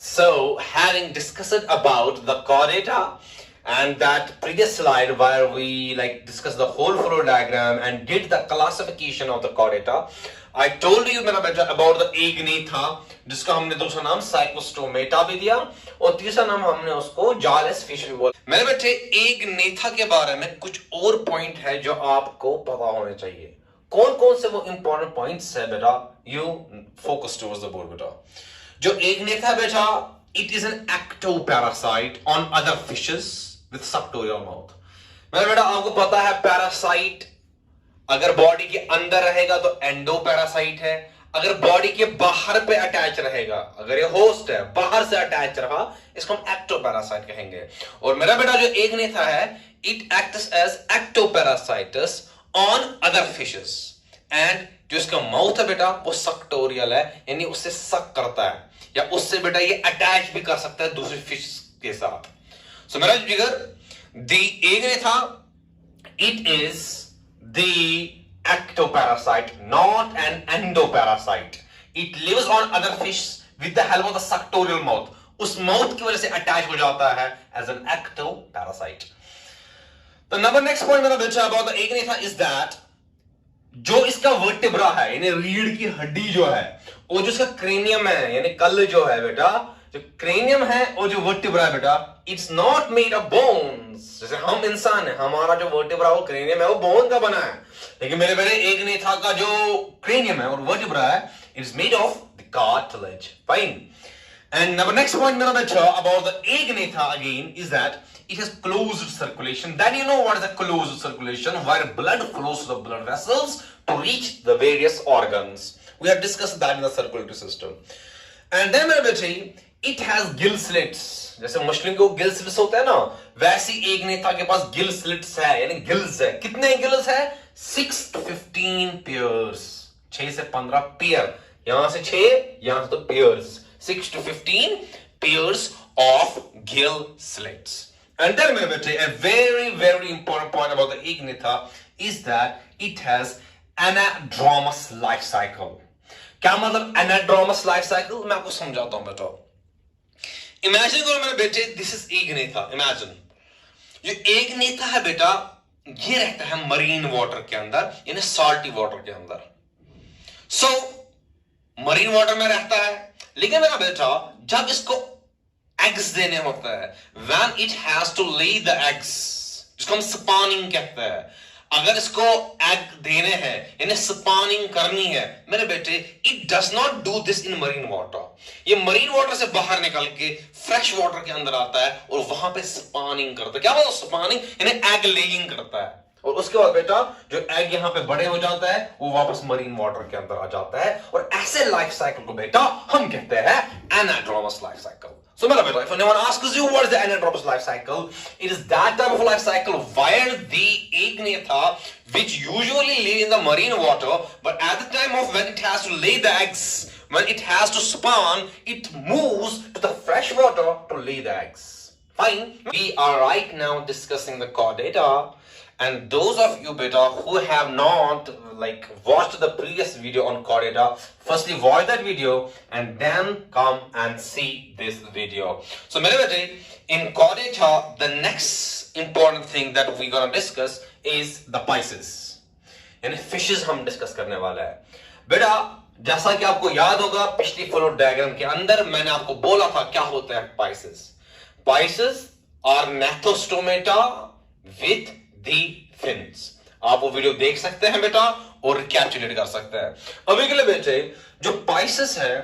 So, having discussed about the chordata and that previous slide where we discussed the whole flow diagram and did the classification of the chordata, I told you मेरा बेटा about the agnatha जिसका हमने दूसरा नाम साइकोस्टोमेटा भी दिया और तीसरा नाम हमने उसको जालस फिश भी बोला। मेरे बेटे agnatha के बारे में कुछ और पॉइंट है जो आपको पता होने चाहिए। कौन कौन से वो इंपॉर्टेंट पॉइंट्स है बेटा? You focus towards the board बेटा। जो agnatha बेटा, it is an ectoparasite on other fishes with suctorial mouth। मेरे बेटा आपको पता है पैरासाइट अगर बॉडी के अंदर रहेगा तो एंडोपैरासाइट है, अगर बॉडी के बाहर पे अटैच रहेगा, अगर ये होस्ट है बाहर से अटैच रहा, इसको हम एक्टोपैरासाइट कहेंगे। और मेरा बेटा जो एग्नेथा है, it acts as ectoparasites on other fishes and जो इसका माउथ है बेटा वो सक्टोरियल है, यानी उससे सक करता है या उससे बेटा ये अटैच भी कर सकता है दूसरी फिश के साथ। सो मेरा जिगर the Agnatha it is the ectoparasite, not an endoparasite. It lives on other fish with the help of the suctorial mouth. उस mouth की वजह से attach हो जाता है as an ectoparasite. The number next point मेरा बच्चा about the agnatha is that जो इसका वर्टिब्रा है यानी रीढ़ की हड्डी जो है, वो जो इसका क्रेनियम है यानी कल जो है बेटा, जो क्रेनियम है और जो वर्टिब्रा है बेटा, it's not made of bones. जैसे हम इंसान है, हमारा जो वर्टिब्रा वो क्रेनियम है वो बोन का बना है, लेकिन मेरे बेटे एग्नेथा का जो क्रेनियम है और वर्टिब्रा है, it's made of the cartilage. Fine. And number next point मेरा बेटा about the Agnatha again is that it has closed circulation. Then you know what is a closed circulation, where blood flows to the blood vessels to reach the various organs. We have discussed that in the circulatory system. And then मेरे बेटे it has gill slits. जैसे मछली को gill slits होता है ना, वैसी Agnatha के पास गिल स्लिट्स है यानी गिल्स है। कितने गिल्स है? 6 to 15 पेयर्स, 6 से 15 पेयर, यहां से 6 यहां से तो pairs, 6 to 15 pairs of gill slits. And then मेरे बेटे a very important point about the agnatha is that it has anadromous life cycle। क्या मतलब anadromous life cycle? मैं आपको समझाता हूं बेटा। इमेजिन करो मेरे बेटे, दिस इज एग्नेथा। इमेजिन जो एग्नेथा है बेटा, ये रहता है मरीन वाटर के अंदर यानी सॉल्टी वाटर के अंदर। सो मरीन वाटर में रहता है, लेकिन मेरा बेटा जब इसको एग्स देने होता है, व्हेन इट हैज टू ले द एग्स, जिसको हम स्पॉनिंग कहते हैं, अगर इसको एग देने हैं यानी स्पॉनिंग करनी है मेरे बेटे, it does not do this in marine water. ये मरीन वाटर से बाहर निकल के फ्रेश वाटर के अंदर आता है और वहां पे स्पॉनिंग करता है। क्या मतलब स्पॉनिंग? यानी एग लेइंग करता है, और उसके बाद बेटा जो एग यहां पे बड़े हो जाता है वो वापस मरीन वाटर के अंदर आ जाता है, और ऐसे लाइफ साइकिल को बेटा हम कहते हैं anadromous life cycle. So, if anyone asks you what is the anadromous life cycle, it is that type of life cycle where the agnatha, which usually live in the marine water, but at the time of when it has to lay the eggs, when it has to spawn, it moves to the fresh water to lay the eggs. Fine. We are right now discussing the chordata, and those of you beta who have not watched the previous video on chordata, firstly watch that video and then come and see this video. So मेरे बेटे, in chordata the next important thing that we're gonna discuss is the pisces, यानी fishes हम discuss करने वाला है। बेटा जैसा कि आपको याद होगा पिछली फ्लो डायग्राम के अंदर मैंने आपको बोला था क्या होता है pisces। Pisces are gnatostomata with the fins। आप वो वीडियो देख सकते हैं बेटा और कैप्चुलेट कर सकते हैं। अभी के लिए बेटे जो पाइसेस है,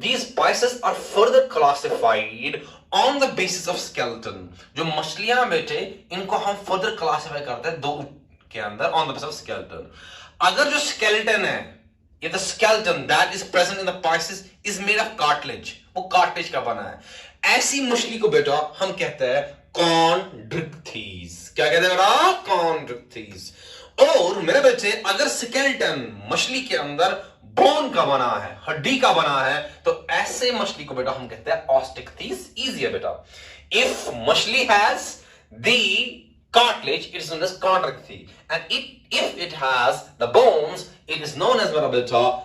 these spices are further classified on the basis of skeleton। जो मछलियां बेटे इनको हम फर्दर क्लासिफाई करते हैं दो के अंदर on the basis of skeleton। अगर जो skeleton है, ये the skeleton that is present in the pisces is made of cartilage, वो cartilage का बना है, ऐसी मछली को बेटा हम कहते हैं कॉन्ड्रिक्थीज। क्या कहते हैं बेटा? कॉन्ड्रिक्थीज। और मेरे बच्चे अगर स्केलेटन मछली के अंदर बोन का बना है, हड्डी का बना है, तो ऐसे मछली को बेटा हम कहते हैं ऑस्टिक्थीज। इजी है बेटा। इफ मछली has the cartilage, it is known as chondrichthy, and if it has the bones, it is known as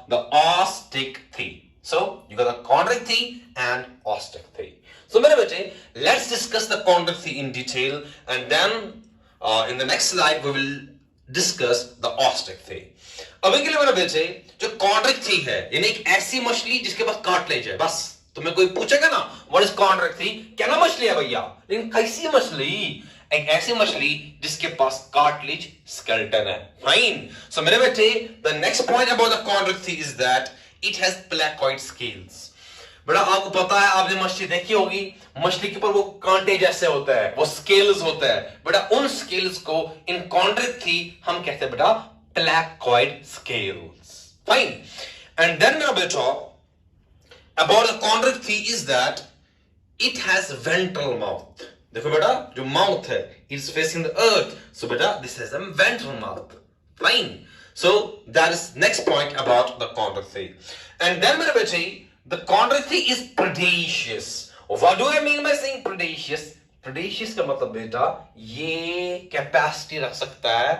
the osteichthy. So you got the chondrichthy and osteichthy. So मेरे बच्चे, let's discuss the chondrichthy in detail, and then in the next slide we will discuss the osteichthy. अभी के लिए मेरे बच्चे, जो chondrichthy है, यानी एक ऐसी मछली जिसके पास कार्टिलेज है, बस तुम्हें कोई पूछेगा ना व्हाट इज chondrichthy, क्या ना मछली है भैया, लेकिन कैसी मछली? एक ऐसी मछली जिसके पास कार्टिलेज स्केलेटन है. फाइन. सो मेरे बेटे, the next point about the chondrichthy is that it has placoid scales. बेटा आपको पता है, आपने मछली देखी होगी, मछली के ऊपर वो कांटे जैसे होता है, वो स्केल्स होता है. बेटा उन स्केल्स को इन chondrichthy हम कहते हैं बेटा placoid scales. Fine. And then मेरा बेटा, about the chondrichthy is that it has ventral mouth. देखो बेटा, जो माउथ है it is facing the earth, so बेटा this has a ventral mouth. Fine. So that is next point about the chondrichthy. And then मेरे बेटे, the chondrichthy is predaceous. What do I mean by saying predaceous? Predaceous का मतलब बेटा, ये capacity रख सकता है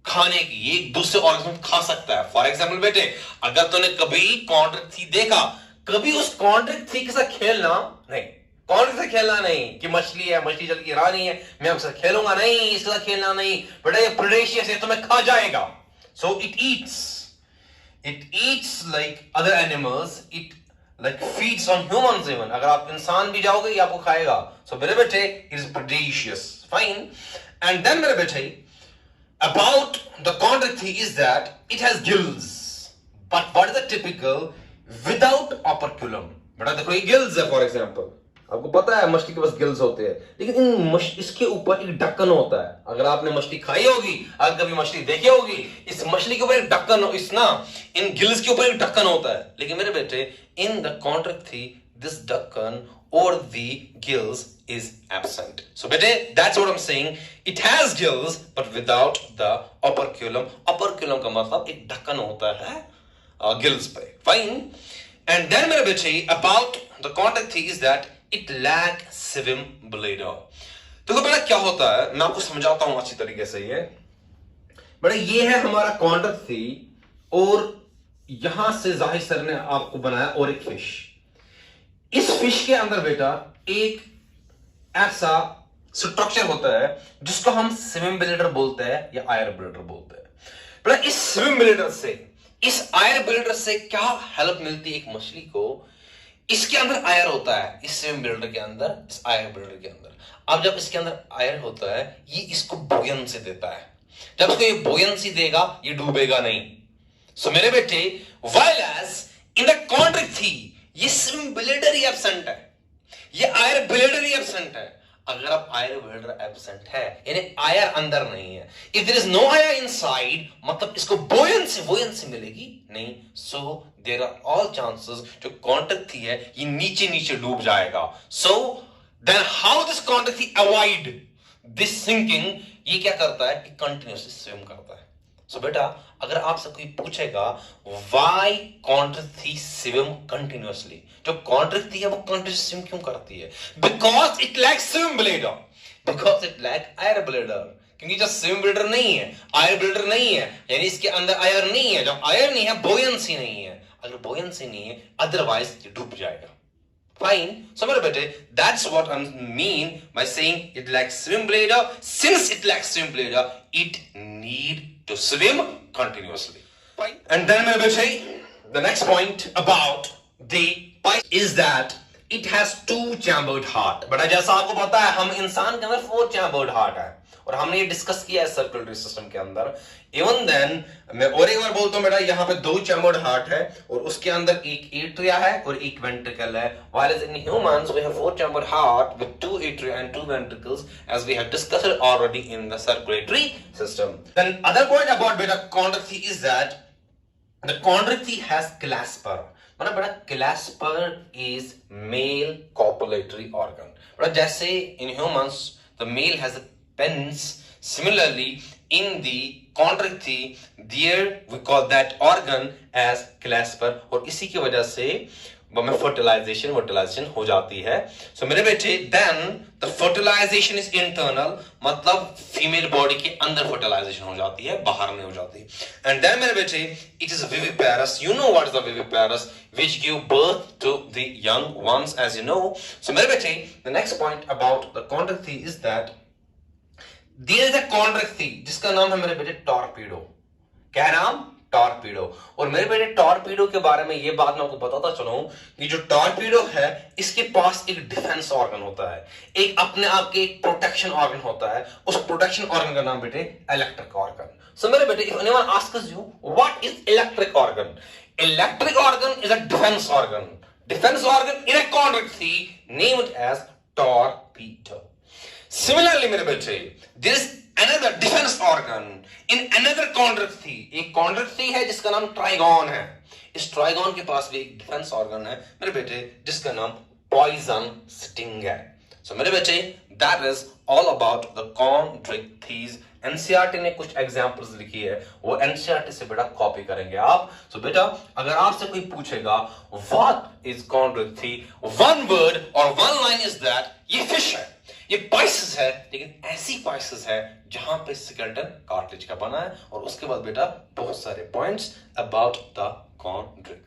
खाने की, ये दूसरे ऑर्गेनिज्म खा सकता है. फॉर एग्जाम्पल बेटे, अगर तूने कभी chondrichthy देखा, कभी उस chondrichthy के साथ खेलना नहीं. कौन से खेलना नहीं कि मछली है, मछली जल की रानी है, मैं उसके साथ खेलूंगा नहीं, इसके साथ खेलना नहीं. बेटा ये प्रेडेशियस है, तुम्हें खा जाएगा. So it eats like other animals, it like feeds on humans even. अगर आप इंसान भी जाओगे ये आपको खाएगा. सो मेरे बेटे, it is predaceous. Fine. And then मेरे बेटे, about the chondrichthy is that it has gills. But what is the typical without operculum? बेटा देखो, ये गिल्स है. फॉर एग्जाम्पल, आपको पता है मछली के पास गिल्स होते हैं, लेकिन इसके ऊपर एक ढक्कन होता है. अगर आपने मछली खाई होगी, अगर कभी मछली देखी होगी, इस मछली के ऊपर एक ढक्कन, इन गिल्स के ऊपर एक ढक्कन होता है. लेकिन मेरे बेटे, इन द chondrichthy दिस ढक्कन और the gills is absent. So bete, that's what I'm saying. It has gills but without the operculum. Operculum का मतलब एक ढक्कन होता है गिल्स पे. Fine. And then मेरे बच्चे, about the chondrichthy is that it lack swim bladder. तो बेटा क्या होता है, मैं आपको समझाता हूं अच्छी तरीके से. ये बेटा, ये है हमारा chondrichthy, और यहां से जाहिर सर ने आपको बनाया और एक फिश. इस फिश के अंदर बेटा एक ऐसा स्ट्रक्चर होता है जिसको हम स्विम ब्लेडर बोलते हैं या आयर ब्लेडर बोलते हैं. बेटा इस स्विम ब्लेडर से, इस आयर ब्लेडर से क्या हेल्प मिलती है एक मछली को? इसके अंदर आयर होता है, इस स्विम ब्लेडर के अंदर, इस आयर ब्लेडर के अंदर. अब जब इसके अंदर आयर होता है, ये इसको बुयंसी देता है. जब इसको ये बुयंसी देगा, ये डूबेगा नहीं. सो मेरे बेटे, while as in the chondrichthy ये स्विम ब्लेडर ही एब्सेंट है, ये आयर ब्लेडर ही एब्सेंट है. अगर आप आयर ब्लेडर एब्सेंट है, यानी आयर अंदर नहीं है, if there is no air inside, मतलब इसको बुयंसी मिलेगी नहीं. So there are all chances जो chondrichthy है ये नीचे नीचे डूब जाएगा. So then how this chondrichthy avoid this sinking? ये क्या करता है कि कंटिन्यूअसली स्विम करता है. सो बेटा, अगर आपसे कोई पूछेगा व्हाई chondrichthy स्विम कंटिन्यूअसली, जो chondrichthy है वो कंटिन्यूअसली स्विम क्यों करती है? Because it lacks swim bladder, because it lack air bladder. क्योंकि जब स्विम ब्लेडर नहीं है, आयर ब्लेडर नहीं है, यानी इसके अंदर आयर नहीं है. जब आयर नहीं है, बुयंसी नहीं है. अगर बुयंसी नहीं है, अदरवाइज ये डूब जाएगा. Fine. So मेरे बेटे, that's what I mean by saying it lacks swim bladder. Since it lacks swim bladder, it need to swim continuously. Fine. And then मेरे बेटे, the next point about the pipe is that it has two chambered heart. बड़ा जैसा आपको पता है, हम इंसान के अंदर 4 chambered heart है, और हमने ये डिस्कस किया है सर्कुलेटरी सिस्टम के अंदर. इवन देन मैं और एक बार बोलता हूं बेटा, यहाँ पे 2 चैम्बर्ड हार्ट है, और उसके अंदर एक एट्रिया है और एक वेंट्रिकल है. while in humans we have 4 chambered heart with 2 atria and 2 ventricles, as we have discussed it already in the circulatory system. Then other point about beta chondrichthy is that the chondrichthy has clasper. मतलब बेटा clasper is male copulatory organ. बड़ा जैसे in humans the male has a penis, similarly in the chondrichthy there we call that organ as clasper. और इसी की वजह से वो में फर्टिलाइजेशन हो जाती है। सो मेरे बेटे then the fertilization is internal, मतलब फीमेल बॉडी के अंदर फर्टिलाइजेशन हो जाती है, बाहर नहीं हो जाती। एंड देन मेरे बेटे it is viviparous, you know what is the viviparous, which give birth to the young ones as you know. So मेरे बेटे the next point about the chondrichthyes is that there is a chondrichthyes जिसका नाम है मेरे बेटे torpedo. क्या नाम? Torpedo. और मेरे बेटे टॉर्पीडो के बारे में ये बात मैं आपको बताता चलूं कि जो टॉर्पीडो है इसके पास एक डिफेंस ऑर्गन होता है, एक अपने आप के एक प्रोटेक्शन ऑर्गन होता है। उस प्रोटेक्शन ऑर्गन का नाम बेटे इलेक्ट्रिक ऑर्गन। सो मेरे बेटे if anyone asks you what is electric organ, electric organ is a defence organ, defence organ in a chondrichthyes named as torpedo. Similarly, मेरे बच्चे, there is another defense organ in another chondrichthy। एक chondrichthy है जिसका नाम trigon है। इस trigon के पास भी एक डिफेंस ऑर्गन है मेरे बेटे जिसका नाम पॉइजन स्टिंग है। सो मेरे बच्चे that is all about the chondrichthies। NCERT ने कुछ एग्जांपल्स लिखी है, वो एनसीईआरटी से बेटा कॉपी करेंगे आप। सो बेटा अगर आपसे कोई पूछेगा व्हाट इज कॉन्ड्रिक्थी, वन वर्ड और वन लाइन इज दैट ये फिश है, ये पाइसेस है, लेकिन ऐसी पाइसेस है जहां पे स्केलेटन कार्टिलेज का बना है। और उसके बाद बेटा बहुत सारे पॉइंट्स अबाउट द कॉन्ड्रिक्थीज।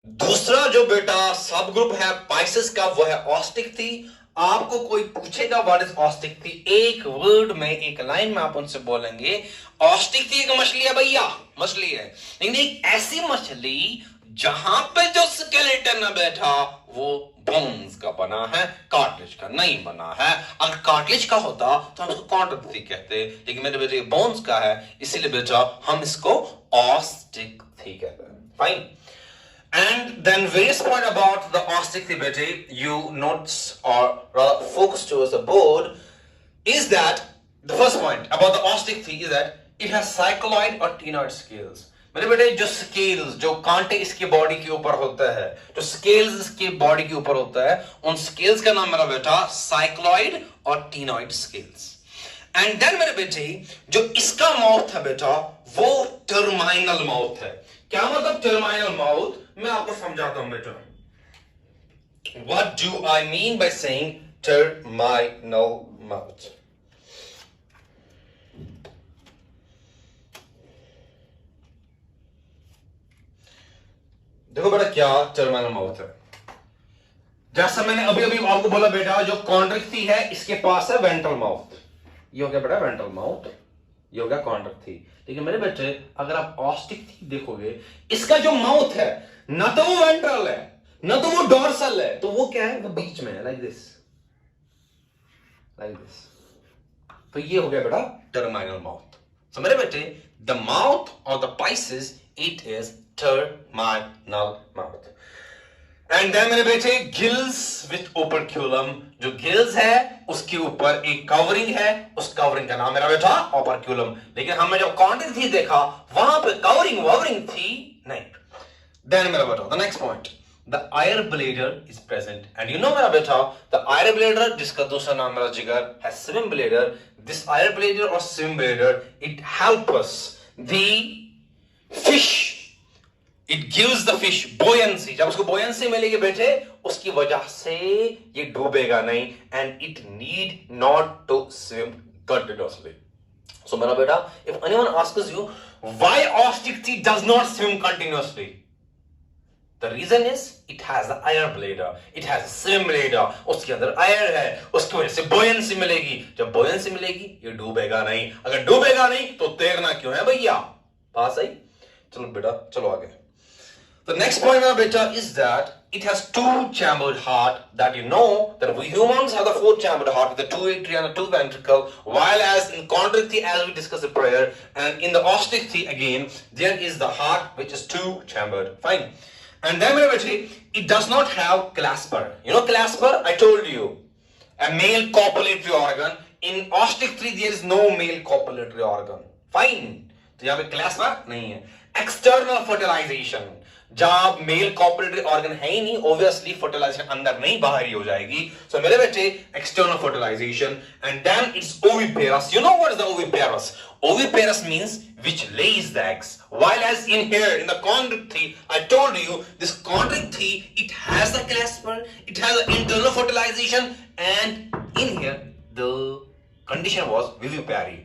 दूसरा जो बेटा सब ग्रुप है पाइसेस का वो है ऑस्टिक्थी। आपको कोई पूछेगा व्हाट इज ऑस्टिक्थी, एक वर्ड में एक लाइन में आप उनसे बोलेंगे ऑस्टिक्थी एक मछली है भैया, मछली है, लेकिन एक ऐसी मछली जहां पे जो स्केलेटन है बैठा वो बोन्स का बना है, कार्टिलेज का नहीं बना है। अगर कार्टिलेज का होता तो हम इसको कॉन्ड्रिक्थी कहते, लेकिन मेरे बेटे बोन्स का है इसीलिए बेटा हम इसको ऑस्टिक्थी कहते हैं। Fine. And then various point about the osteochondry you notes or rather focus towards the board is that the first point about the osteochondry is that it has cycloid or ctenoid scales। मेरे बेटे जो scales जो कांटे इसके body के ऊपर होता है, जो स्केल्स इसके बॉडी के ऊपर होता है, उन स्केल्स का नाम मेरा बेटा साइक्लॉइड और टीनॉइड स्केल्स। एंड देन मेरे बेटे जो इसका माउथ है बेटा वो टर्माइनल माउथ है। क्या मतलब टर्माइनल माउथ, मैं आपको समझाता हूं बेटा। What do I mean by saying terminal mouth? देखो बेटा क्या टर्मिनल माउथ है। जैसा मैंने अभी अभी आपको बोला बेटा जो कॉन्ड्रिक्थी है इसके पास है वेंट्रल माउथ, ये हो गया बेटा वेंट्रल माउथ, ये हो गया कॉन्ड्रिक्थी। लेकिन मेरे बच्चे अगर आप ऑस्टिक्थी देखोगे इसका जो माउथ है ना तो वो वेंट्रल है ना तो वो डोर्सल है, तो वो क्या है, वो बीच में है, लाइक दिस, लाइक दिस। तो ये हो गया बेटा टर्मिनल माउथ। सो मेरे बेटे the mouth of the pisces it is terminal mouth. And then मेरे बेटे गिल्स विथ ओपर्क्यूलम, जो गिल्स है उसके ऊपर एक कवरिंग है, उस कवरिंग का नाम मेरा बेटा ओपर्क्यूलम। लेकिन हमने जब कॉन्ड्रिक्थी देखा वहां पे कवरिंग ववरिंग थी नहीं। देन मेरा बेटा the next point the air bladder is present. And you know मेरा बेटा द आयर ब्लेडर जिसका दूसरा नाम मेरा जिगर है swim bladder, this air bladder और swim bladder it help us the fish, it gives the fish buoyancy. जब उसको बोयंसी मिलेगी बेटे उसकी वजह से ये डूबेगा नहीं, and it need not to swim continuously. So मेरा बेटा if anyone asks you why osteichthyes does not swim continuously, the reason is it has the air bladder, it has swim bladder, उसके अंदर आयर है, उसकी वजह से बोयंसी मिलेगी। जब बोयंसी मिलेगी ये डूबेगा नहीं, अगर डूबेगा नहीं तो तैरना क्यों है भैया, पास आई। चलो बेटा चलो आगे। The next point of beta is that it has two-chambered heart, that you know that we humans have the four-chambered heart with the two atria and the two ventricle, while as in chondrichthy as we discussed in prayer, and in the ostichthy again there is the heart which is two-chambered. Fine. And then it does not have clasper. You know clasper? I told you, a male copulatory organ. In ostichthy there is no male copulatory organ. Fine. तो यहाँ पे clasper नहीं है। External fertilisation, जब mail कॉपरेटरी organ है ही नहीं, obviously fertilisation अंदर नहीं बाहर ही हो जाएगी. सो मेरे बच्चे, external fertilization. And then it's oviparous. You know what is the oviparous? Oviparous means which lays the eggs. While as in here in the chondrocthy, I told you this chondrocthy, it has the clasper, it has the internal fertilization, and in here the condition was vivipary,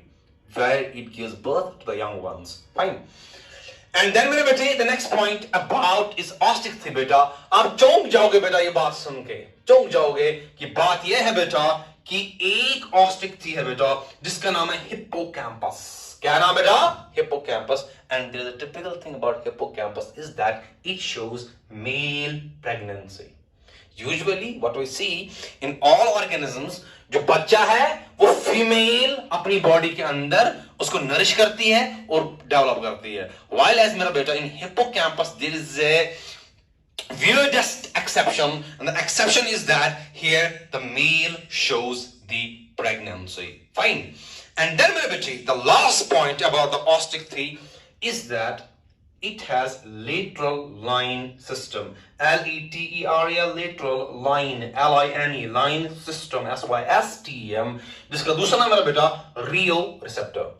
where it gives birth to the young ones. Fine. And then मेरे बेटे, the next point about is ostick थी बेटा. आप चौंक जाओगे बेटा ये बात सुन के, चौंक जाओगे कि बात ये है बेटा कि एक ऑस्टिक थी है बेटा जिसका नाम है हिप्पोकैम्पस. क्या नाम बेटा? Hippocampus. And there is a typical thing about hippocampus is that it shows male pregnancy. Usually what we see in all organisms, जो बच्चा है वो फीमेल अपनी बॉडी के अंदर उसको नरिश करती है और डेवलप करती है. व्हाइल एज मेरा बेटा in hippocampus there is a weirdest exception, and the exception is that here the male shows the pregnancy. Fine. And then the last point about the ostick tree is that it has lateral line system. L-E-T-E-R-E-L, lateral line, L-I-N-E, line system, S-Y-S-T-E-M, जिसका दूसरा नाम है बेटा रियो receptor.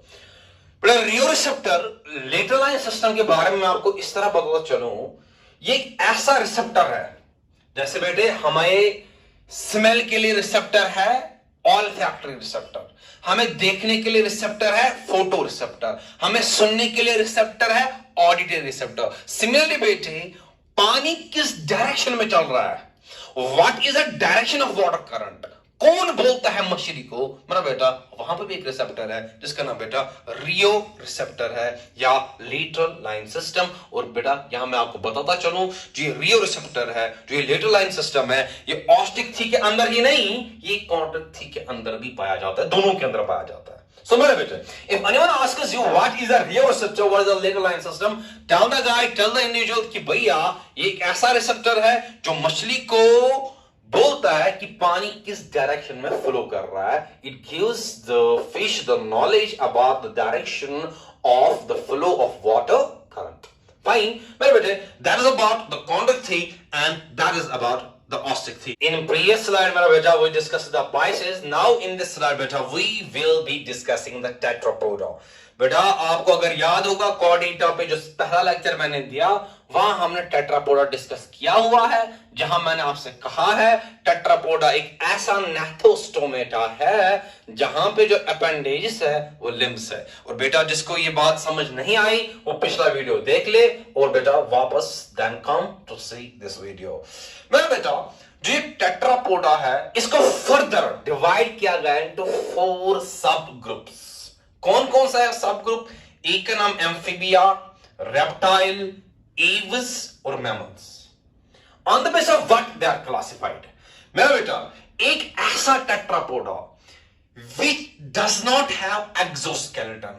बेटा रियो receptor, lateral line system के बारे में मैं आपको इस तरह बताता चलूं, ये एक ऐसा रिसेप्टर है जैसे बेटे हमें स्मेल के लिए रिसेप्टर है ऑल्फैक्टरी रिसेप्टर, हमें देखने के लिए रिसेप्टर है फोटो रिसेप्टर, हमें सुनने के लिए रिसेप्टर है ऑडिटरी रिसेप्टर. सिमिलरली बेटे, पानी किस डायरेक्शन में चल रहा है, what is the direction of water current, कौन बोलता है मछली को, मेरा बेटा वहां पर भी एक रिसेप्टर है जिसका नाम बेटा रियो रिसेप्टर है या लेटरल लाइन सिस्टम. और बेटा यहां मैं आपको बताता चलूं, जो ये रियो रिसेप्टर है, जो ये लेटरल लाइन सिस्टम है, ये ऑस्टिक थी के अंदर ही नहीं, ये कॉन्ट्रैक्ट थी के अंदर भी पाया जाता है, दोनों के अंदर पाया जाता है. So मेरे बेटे, if anyone asks you what is a Rio receptor, what is a lateral line system, tell the guy, tell the individual कि भैया ये एक ऐसा रिसेप्टर है जो मछली को बोलता है कि पानी किस डायरेक्शन में फ्लो कर रहा है. It gives the fish the knowledge about the direction of the flow of water current. Fine मेरे बेटे, दैट इज अबाउट द कॉन्डक्टी and that is about the ostick thing. In previous slide मेरा बेटा we discussed the biceps. Now in this slide बेटा we will be discussing the tetrapoda. बेटा आपको अगर याद होगा कॉर्डेटा पे जो पहला लेक्चर मैंने दिया वहां हमने टेट्रापोडा डिस्कस किया हुआ है, जहां मैंने आपसे कहा है टेट्रापोडा एक ऐसा नेथोस्टोमेटा है जहां पे जो अपेंडेजिस है वो लिम्स है. और बेटा जिसको ये बात समझ नहीं आई वो पिछला वीडियो देख ले और बेटा वापस then come to see this video. मेरा बेटा जो ये टेट्रापोडा है इसको फर्दर डिवाइड किया गया इनटू 4 सब ग्रुप्स. कौन कौन सा है सब ग्रुप? एक का नाम एम्फीबिया, रेप्टाइल, एव्स और mammals. On the basis of what they are classified. मेरा बेटा एक ऐसा tetrapoda which does not have exoskeleton,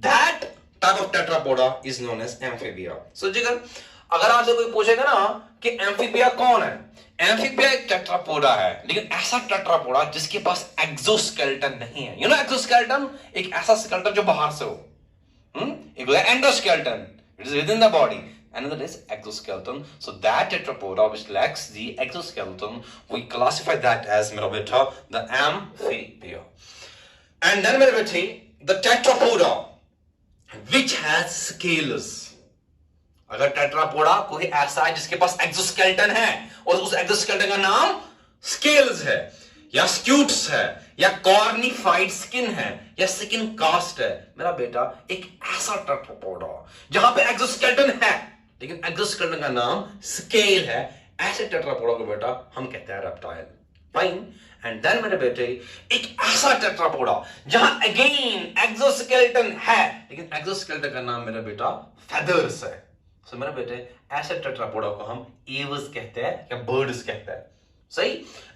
that type of tetrapoda is known as amphibia. So जिगर अगर आपसे कोई पूछेगा ना कि एम्फीबिया कौन है, एम्फीबिया एक टेट्रापोडा है, लेकिन ऐसा टेट्रापोडा जिसके पास एक्सोस्केलेटन नहीं है. यू नो एक्सोस्केलेटन एक ऐसा स्केलेटन जो बाहर से हो, एक endoskeleton it is with in the body, another is exoskeleton. So that tetrapoda which lacks the exoskeleton, we classify that as मेरा बेटा the amphibia. And then मेरे बेटे the tetrapoda which has scales. अगर टेट्रापोडा कोई ऐसा है जिसके पास exoskeleton है और उस एक्सोस्केलेटन का नाम स्केल्स है या स्क्यूट्स है या कॉर्निफाइड स्किन है या स्किन कास्ट है, मेरा बेटा एक ऐसा टेट्रापोडा जहां पे एक्सोस्केलेटन है लेकिन एक्सोस्केलेटन का नाम स्केल है, ऐसे टेट्रापोडा को बेटा हम कहते हैं रेप्टाइल. फाइन. एंड देन मेरे बेटे एक ऐसा टेट्रापोडा जहां अगेन एक्सोस्केलेटन है लेकिन एक्सोस्केलेटन का नाम मेरा बेटा फेदर्स है. सो मेरे बेटे ऐसे टेट्रापोडा को हम एव्स कहते हैं या बर्ड्स कहते हैं. सही.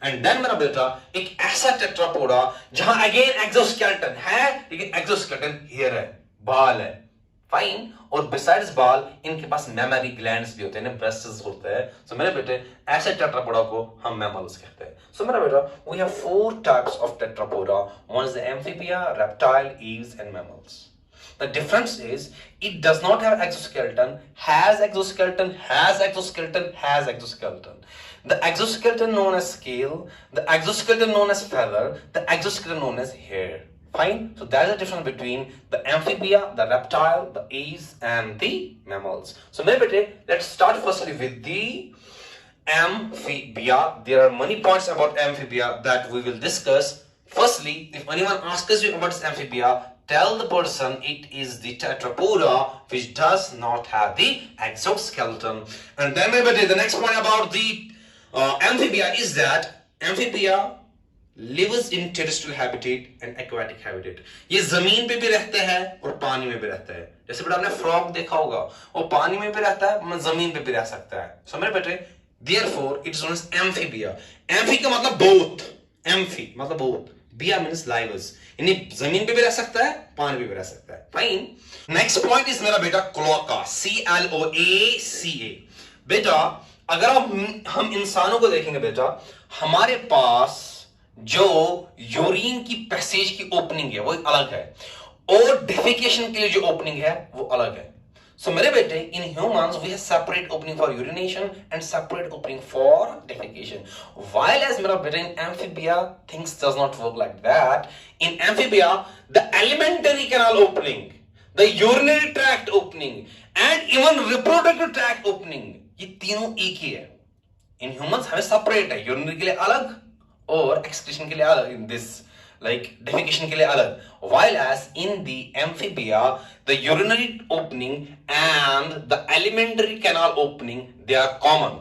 एंड देन मेरा बेटा एक ऐसा टेट्रापोडा जहां अगेन एक्सोस्केलेटन है लेकिन एक्सोस्केलेटन हियर है, बाल है. फाइन. और बिसाइड्स बाल इनके पास मैमरी ग्लैंड्स भी होते हैं, ब्रेस्ट्स होते हैं. सो मेरे बेटे ऐसे टेट्रापोडा को हम मैमल्स कहते हैं. सो मेरा बेटा we have 4 types of tetrapoda. One is the amphibia, reptile, aves and mammals. The difference is it does not have exoskeleton, has exoskeleton, has exoskeleton, has exoskeleton. The exoskeleton known as scale, the exoskeleton known as feather, the exoskeleton known as hair. Fine. So there is a difference between the amphibia, the reptile, the apes, and the mammals. So maybe let's start firstly with the amphibia. There are many points about amphibia that we will discuss. Firstly, if anyone asks you about this amphibia, tell the person it is the tetrapoda which does not have the exoskeleton. And then maybe the next point about the amphibia is that amphibia lives in terrestrial habitat and aquatic habitat. ये जमीन पे भी रहते हैं और पानी में भी रहता है. जैसे बेटा आपने फ्रॉग देखा होगा, वो पानी में भी रहता है, जमीन पे भी रह सकता है. So मेरे बेटे, therefore it is known as amphibia. Amphi का मतलब both. Amphi मतलब both. Bia means lives. यानी जमीन पे भी रह सकता है, पानी पे भी रह सकता है. Fine. Next point is मेरा बेटा cloaca. C-L-O-A-C-A. बेटा अगर हम इंसानों को देखेंगे बेटा, हमारे पास जो यूरिन की पैसेज की ओपनिंग है वो अलग है और डिफिकेशन के लिए जो ओपनिंग है वो अलग है. So मेरे बेटे, in humans we have separate opening for urination and separate opening for defecation. While as मेरा बेटे in amphibia things does not work like that. In amphibia the alimentary canal opening, the urinary tract opening and even reproductive tract opening ये तीनों एक ही है. In humans हमें separate है, urinary के लिए अलग और excretion के लिए अलग, in this like defecation के लिए अलग. While as in the amphibia the urinary opening and the alimentary canal opening they are common.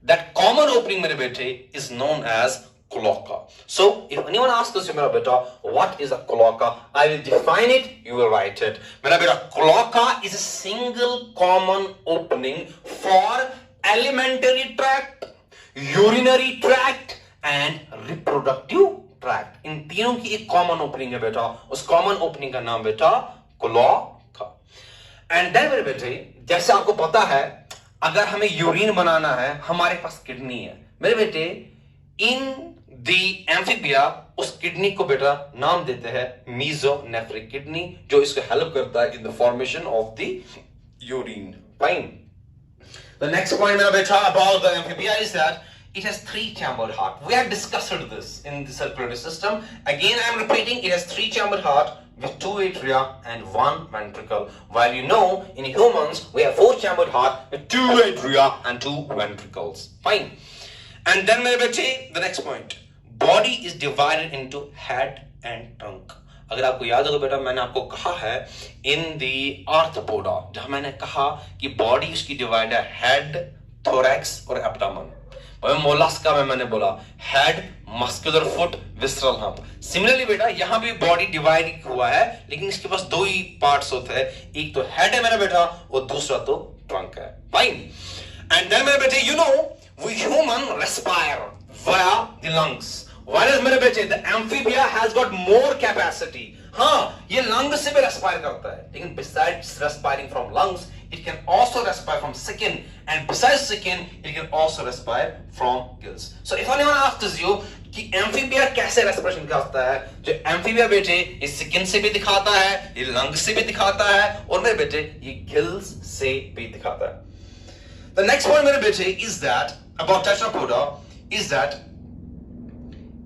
That common opening मेरे बेटे is known as cloaca. So if anyone asks us मेरा बेटा what is a cloaca, I will define it, you will write it. मेरा बेटा cloaca is a single common opening for alimentary tract, urinary tract and reproductive tract. इन तीनों की एक common opening है बेटा, उस कॉमन ओपनिंग का नाम बेटा क्लोआका. एंड देन मेरे बेटे, जैसे आपको पता है अगर हमें यूरिन बनाना है हमारे पास किडनी है. मेरे बेटे इन द एम्फीबिया उस किडनी को बेटा नाम देते हैं मीजोनेफ्रिक किडनी, जो इसको हेल्प करता है in the formation of the urine. Fine. The next point मेरा बेटा about the amphibia is that it has three-chambered heart. We have discussed this in the circulatory system. Again, I am repeating, it has three-chambered heart with two atria and one ventricle. While you know, in humans, we have four-chambered heart with two atria and two ventricles. Fine. And then, my bache, the next point. Body is divided into head and trunk. अगर आपको याद होगा बेटा, मैंने आपको कहा है in the arthropoda, जहां मैंने कहा कि body उसकी डिवाइड है head, thorax और abdomen. मोलास्का में मैंने बोला head, muscular foot, visceral hump. Similarly बेटा यहाँ भी बॉडी डिवाइड हुआ है, लेकिन इसके पास दो ही पार्ट्स होते हैं, एक तो हेड है मेरा बेटा और दूसरा तो ट्रंक है. फाइन. एंड देन मेरे बेटे you know we human respire via the lungs, while मेरे बेटे the amphibia has got more capacity. हाँ, ये लंग से भी रेस्पायर करता है, लेकिन besides respiring from lungs it can also respire from skin, and besides skin it can also respire from gills. So if anyone asks you कि amphibia कैसे respiration करता है, जो एम्फीबिया बेटे ये स्किन से भी दिखाता है, ये लंग से भी दिखाता है और मेरे बेटे ये गिल्स से भी दिखाता है. The next point मेरे बेटे is that about tetrapoda is that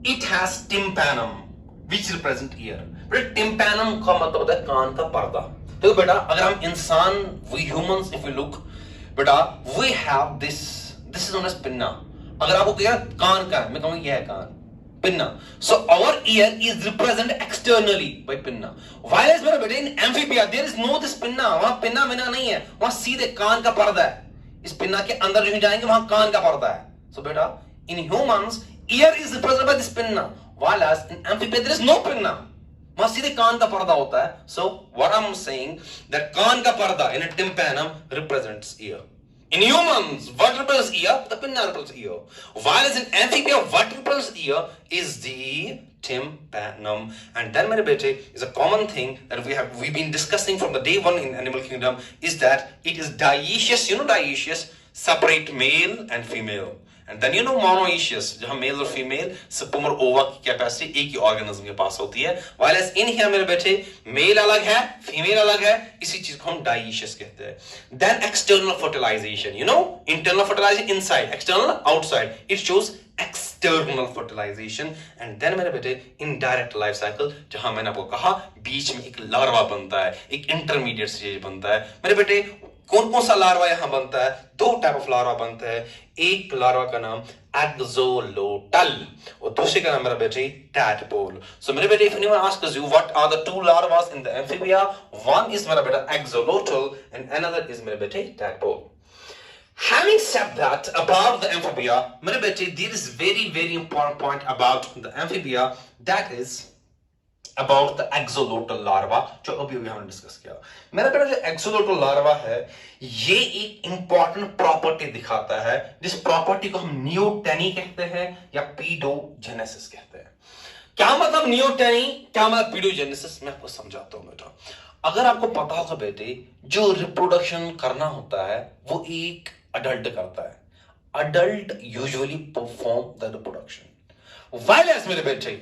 it has tympanum which represent ear. बेटे tympanum का मतलब होता है कान का पर्दा. तो बेटा अगर हम इंसान we humans if we look बेटा we have this is known as pinna. अगर आपको कहें कान का, मैं कहूंगा यह है कान, pinna. So our ear is represented externally by pinna. While as मेरे बेटे in amphibia there is no this pinna. वहां पिन्ना मिना नहीं है, वहां सीधे कान का पर्दा है. इस पिन्ना के अंदर जो ही जाएंगे वहां कान का पर्दा है. So बेटा in humans ear is represented by this pinna, while as in amphibia there is no pinna. वहां सीधे कान का पर्दा होता है. So what I'm saying that कान का पर्दा in a tympanum represents ear. In humans, what represents ear? The pinna represents ear. While in amphibia, what represents ear is the tympanum. And then, my bete, is a common thing that we've been discussing from the day one in animal kingdom is that it is dioecious. You know dioecious, separate male and female. And then monoecious, जहाँ mail और female sperm और ओवा की capacity एक ही organism के पास होती है, while as in here मेरे बेटे मेल अलग है, फीमेल अलग है, इसी चीज को हम dioecious कहते हैं. Then external fertilization, internal fertilization inside, external outside. It shows external fertilization. And then मेरे बेटे indirect life cycle, जहाँ मैंने आपको कहा बीच में एक लार्वा बनता है, एक इंटरमीडिएट स्टेज बनता है. मेरे बेटे कौन कौन सा लार्वा यहां बनता है? दो टाइप ऑफ लार्वा बनता है. एक लार्वा का नाम एक्सोलोटल और दूसरे का नाम मेरा बेटे टैडपोल. सो मेरे बेटे, if anyone asks you what are the two larvas in the amphibia, one is मेरा बेटा एक्सोलोटल and another is मेरे बेटे tadpole. Having said that about the amphibia, मेरे बेटे, there is very important point about the amphibia, that is about the axolotl larva, जो अभी हमने discuss किया. मेरा बेटा, जो axolotl larva है, ये एक इंपॉर्टेंट प्रॉपर्टी दिखाता है, जिस प्रॉपर्टी को हम नियोटेनी कहते हैं या पीडोजेनेसिस कहते हैं. क्या मतलब नियोटेनी, क्या मतलब पीडोजेनेसिस, मैं आपको समझाता हूं बेटा. अगर आपको पता होगा बेटे, जो रिप्रोडक्शन करना होता है वो एक अडल्ट करता है. Adult usually perform the reproduction, while as मेरे बेटे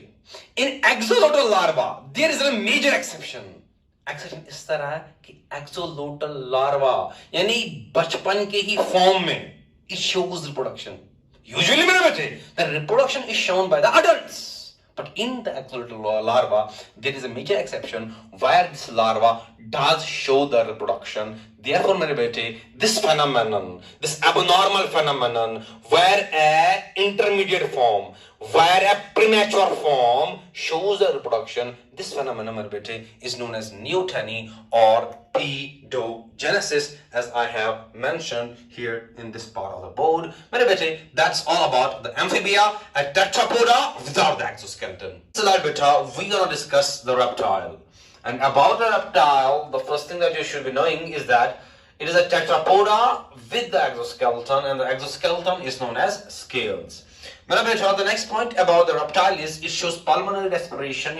in axolotl larva there is a major exception. Exception इस तरह है कि एक्सोलोटल लार्वा यानी बचपन के ही फॉर्म में it shows reproduction. Usually मेरे बच्चे the reproduction is shown by the adults, but in the axolotl larva there is a major exception where this larva does show the reproduction. Therefore मेरे बेटे, this phenomenon, this abnormal phenomenon where a intermediate form, where a premature form shows the reproduction, this phenomenon मेरे बेटे is known as neoteny or pedogenesis, as I have mentioned here in this part of the board. मेरे बेटे, that's all about the amphibia, a tetrapoda without the exoskeleton. Slide beta, we're gonna discuss the reptile. And about the reptile, the first thing that you should be knowing is that it is a tetrapoda with the exoskeleton, and the exoskeleton is known as scales. The next point about the reptile is it shows pulmonary respiration.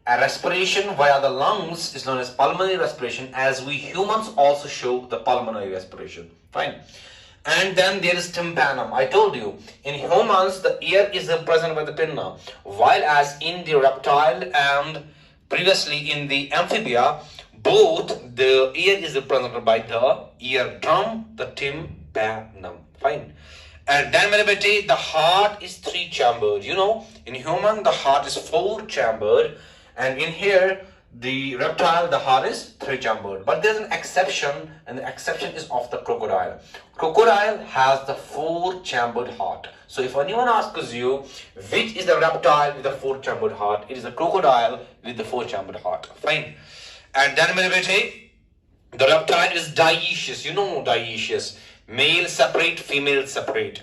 A respiration via the lungs is known as pulmonary respiration, as we humans also show the pulmonary respiration. Fine. And then there is tympanum. I told you, in humans the ear is represented by the pinna, while as in the reptile and previously in the amphibia, both the ear is represented by the eardrum, the tympanum. Fine. And then the heart is 3 chambered. In human the heart is 4 chambered, and in here the reptile the heart is 3 chambered. But there's an exception, and the exception is of the crocodile. Crocodile has the 4 chambered heart. So if anyone asks you which is the reptile with the 4 chambered heart, it is the crocodile with the 4 chambered heart. Fine. And then the reptile is dioecious. Dioecious. Male separate, female separate.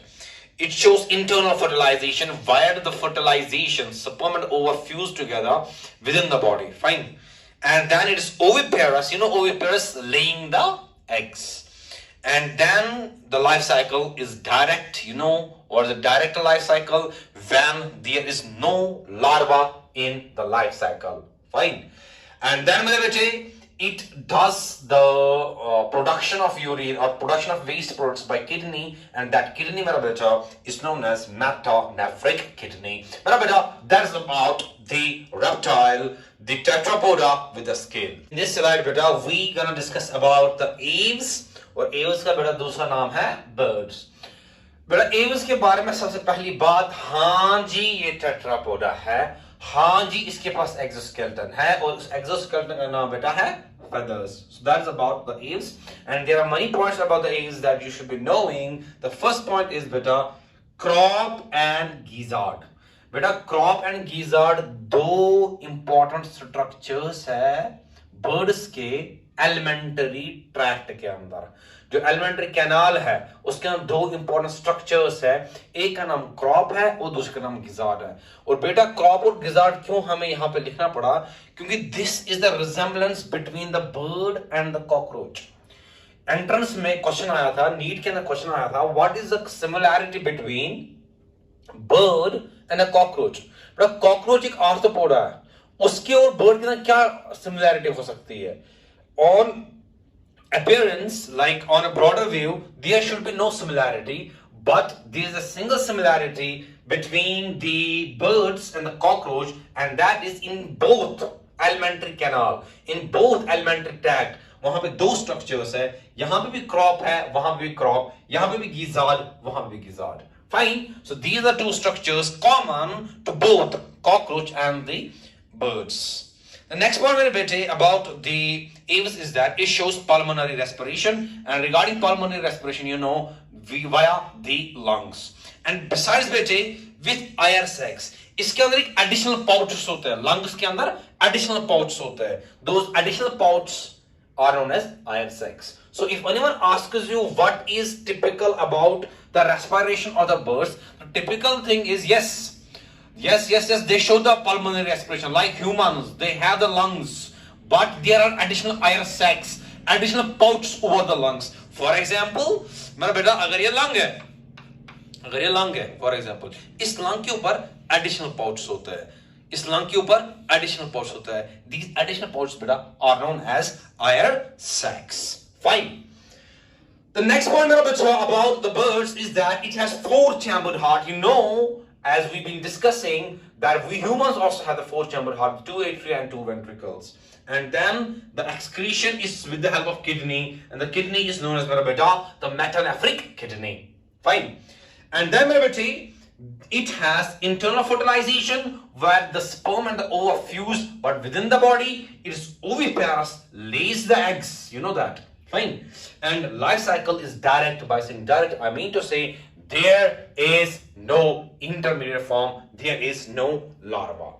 It shows internal fertilization via the fertilization, sperm and ova fuse together within the body. Fine. And then it is oviparous. Oviparous, laying the eggs. And then the life cycle is direct, or the direct life cycle when there is no larva in the life cycle. Fine. And then it does the production of urine or production of waste products by kidney, and that kidney is known as metanephric kidney. That is about the reptile, the tetrapoda with the scale. In this slide we gonna discuss about the aves, और Aves का बेटा दूसरा नाम है birds. बेटा Aves के बारे में सबसे पहली बात, हाँ जी ये टेट्रापोडा है, हाँ जी इसके पास एक्सोस्केलेटन है, और उस एक्सोस्केलेटन का नाम बेटा है feathers. So that is about the aves, and there are many points about the aves that you should be knowing. The first point is बेटा crop and gizzard. बेटा crop and gizzard दो important structures है birds के elementary tract के अंदर. जो alimentary canal है उसके अंदर दो इंपॉर्टेंट स्ट्रक्चर्स है, एक का नाम क्रॉप है और दूसरे का नाम गिजार्ड है. और बेटा क्रॉप और गिजार्ड क्यों हमें यहाँ पे लिखना पड़ा, क्योंकि this is the resemblance between the bird and the cockroach. Entrance में क्वेश्चन आया था, नीट के अंदर क्वेश्चन आया था, what is the similarity between bird and a cockroach. बेटा कॉकरोच एक आर्थ्रोपोडा है, उसके और बर्ड के अंदर क्या सिमिलैरिटी हो सकती है. On appearance, like on a broader view, there should be no similarity, but there is a single similarity between the birds and the cockroach, and that is in both alimentary canal, in both alimentary tract. वहां पे दो structures है, यहां पे भी crop है, वहां पे भी क्रॉप, यहां पे भी gizzard, वहां पे भी gizzard. Fine. So these are two structures common to both cockroach and the birds. The next point मेरे बेटे about the aves is that it shows pulmonary respiration, and regarding pulmonary respiration you know via the lungs. And besides बेटे with air sacs, इसके अंदर एक additional pouches होते हैं, lungs के अंदर additional pouches होते हैं. Those additional pouches are known as air sacs. So if anyone asks you what is typical about the respiration of the birds, the typical thing is yes, they show the pulmonary respiration like humans. They have the lungs, but there are additional air sacs, additional pouches over the lungs. For example, मेरा बेटा अगर ये lung है, for example, इस lung के ऊपर additional pouches होते हैं, इस लंग के ऊपर additional pouches होता है. These additional pouches बेटा are known as air sacs. Fine. The next point मेरा बच्चा about the birds is that it has four-chambered heart. You know, as we've been discussing, that we humans also have the four-chambered heart, two atria and two ventricles. And then the excretion is with the help of kidney, and the kidney is known as मेरा बेटा the metanephric kidney. Fine. And then मेरा बेटी, it has internal fertilization where the sperm and the ova fuse, but within the body it is oviparous, lays the eggs. You know that. Fine. And life cycle is direct. By saying direct, I mean to say there is no intermediate form, there is no larva.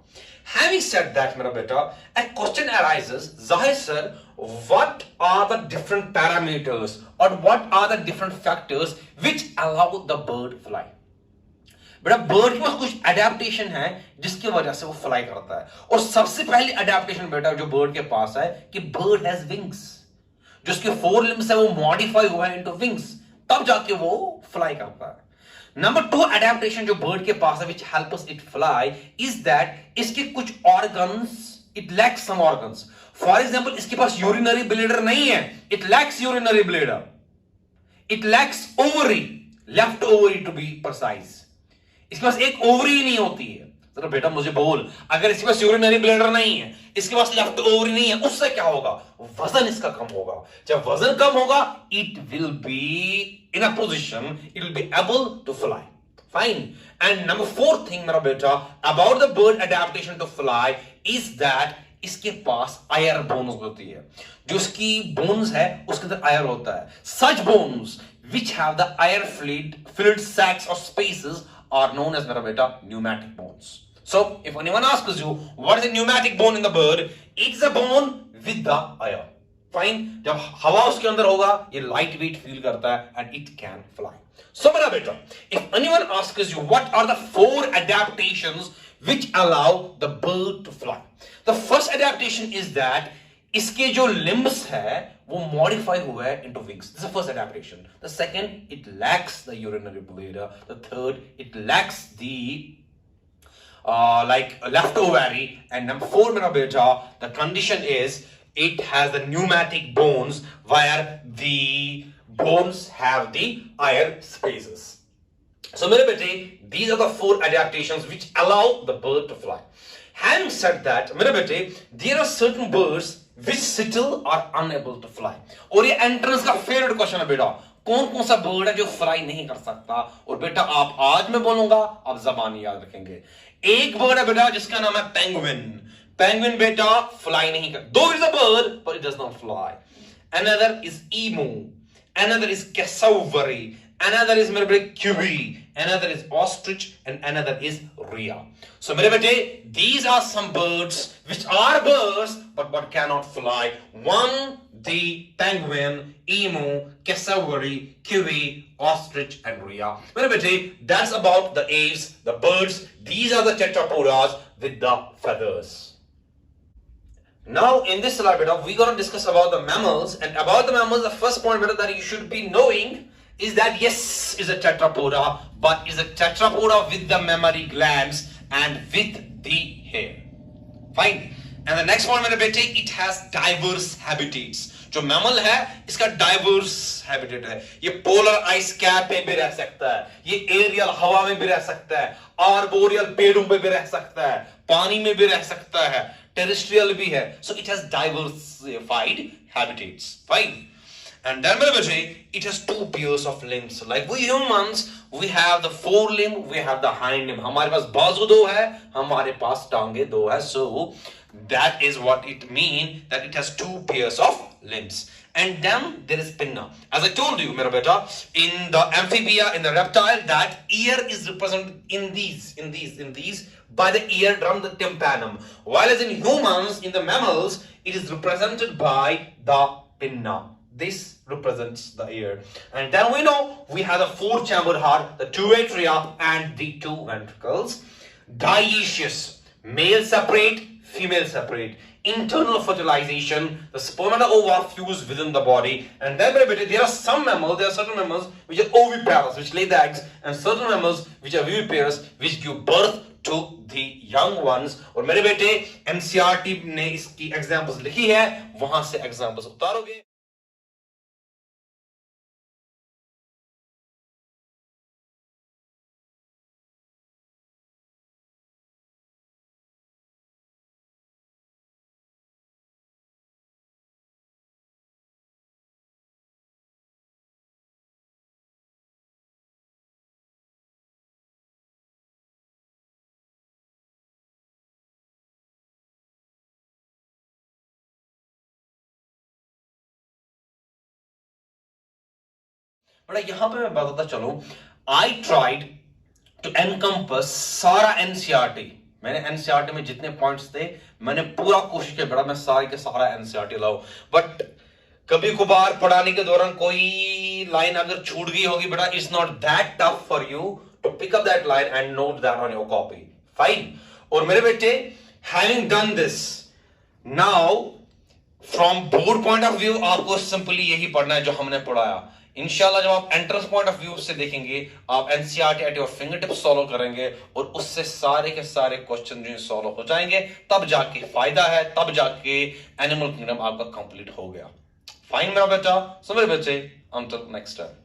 Having said that, मेरा बेटा, a question arises, Zahir sir, what are the different parameters or what are the different factors which allow the bird fly? बेटा bird के पास कुछ adaptation है जिसकी वजह से वो फ्लाई करता है, और सबसे पहली एडेप्टेशन बेटा जो बर्ड के पास है कि बर्ड हैज विंग्स, जो उसके फोर लिम्स है वो मॉडिफाई हुआ है इनटू विंग्स, तब जाके वो फ्लाई करता है. नंबर टू एडेप्टेशन जो बर्ड के पास है which helps it fly is that इसके कुछ organs, it lacks some organs. For example इसके पास यूरिनरी ब्लेडर नहीं है, it lacks urinary bladder, it lacks ovary, left ovary to be precise. इसके पास एक ओवरी नहीं होती है. जरा बेटा मुझे बोल, अगर इसके पास यूरिनरी ब्लेडर नहीं है, इसके पास लेफ्ट ओवरी नहीं है, उससे क्या होगा? वजन इसका कम होगा. जब वजन कम होगा, it will be in a position, it will be able to fly. Fine. And number fourth thing मेरा बेटा about the bird adaptation to fly is that इसके पास आयर बोन्स होती है. जो उसकी बोन्स है उसके अंदर आयर होता है. सच bones which have the air filled sacs or spaces are known as मेरा बेटा pneumatic bones. So if anyone asks you what is a pneumatic bone in the bird, it's a bone with the air. Fine. जब हवा उसके अंदर होगा ये light weight feel करता है and it can fly. So मेरा बेटा, if anyone asks you what are the four adaptations which allow the bird to fly, the first adaptation is that इसके जो limbs है वो modify हुआ है into wings. This is the first adaptation. The second, it lacks the urinary bladder. The third, it lacks the left ovary. And number four, मेरा बेटा, the condition is it has the pneumatic bones where the bones have the air spaces. So मेरे बेटे, these are the four adaptations which allow the bird to fly. Having said that, मेरे बेटे, there are certain birds which still are unable to fly. और ये entrance का favourite question है बेटा, कौन कौन सा बर्ड है जो फ्लाई नहीं कर सकता? और बेटा आप आज मैं बोलूंगा, आप जबान याद रखेंगे. एक बर्ड है बेटा जिसका नाम है पेंगुइन. पेंगुइन बेटा फ्लाई नहीं कर, दो is a bird but it does not fly. Another is emu, another is cassowary, another is मेरे बेटे cubi, another is ostrich, and another is rhea. So मेरे बेटे, these are some birds which are birds but cannot fly. One, the penguin, emu, cassowary, kiwi, ostrich, and rhea. मेरे बेटे, that's about the aves, the birds. These are the tetrapodas with the feathers. Now in this slide beta, we're going to discuss about the mammals, and about the mammals, the first point beta that you should be knowing is that yes, is a tetrapoda, but is a tetrapoda with the mammary glands and with the hair. Fine. And the next one, मेरे बेटे, it has diverse habitats. जो mammal है इसका diverse habitat है। ये polar ice cap पे भी रह सकता है, ये एरियल हवा में भी रह सकता है, आर्बोरियल पेड़ों पे भी रह सकता है, पानी में भी रह सकता है, टेरेस्ट्रियल भी है। So it has diversified habitats. Fine. And then it has two pairs of limbs. Like we humans, we have the forelimb, we have the hind limb. हमारे पास बाजू दो है, हमारे पास टांगे दो है. So that is what it means, that it has two pairs of limbs. And then there is pinna. As I told you, मेरा बेटा, in the amphibia, in the reptile, that ear is represented in these by the eardrum, the tympanum. While as in humans, in the mammals, it is represented by the pinna. This represents the ear. And then we know we have the four-chambered heart, the two atria and the two ventricles. Dioecious, male separate, female separate. Internal fertilization, the sperm and the ova fuse within the body. And then there are certain mammals which are oviparous, which lay the eggs, and certain mammals which are viviparous, which give birth to the young ones. और मेरे बेटे NCERT ने इसकी examples लिखी है, वहां से examples उतारोगे. बड़ा यहां पे मैं बताता चलूं, आई ट्राइड टू एनकम्पस सारा एनसीईआरटी. मैंने एनसीईआरटी में जितने पॉइंट्स थे मैंने पूरा कोशिश किया बेटा मैं सारे के सारा एनसीईआरटी लाऊं. बट कभी कभार पढ़ाने के दौरान कोई लाइन अगर छूट गई होगी बेटा, it's not that tough for you to pick up that line and note that on your copy. Fine. और मेरे बेटे, having done this, now from board point of view आपको सिंपली यही पढ़ना है जो हमने पढ़ाया. इंशाल्लाह जब आप एंट्रेंस पॉइंट ऑफ व्यू से देखेंगे, आप NCERT at your fingertips solve करेंगे और उससे सारे के सारे क्वेश्चन जो सॉल्व हो जाएंगे, तब जाके फायदा है, तब जाके एनिमल किंगडम आपका कंप्लीट हो गया. फाइन मेरा बेटा. सो मेरे बच्चे, until next time.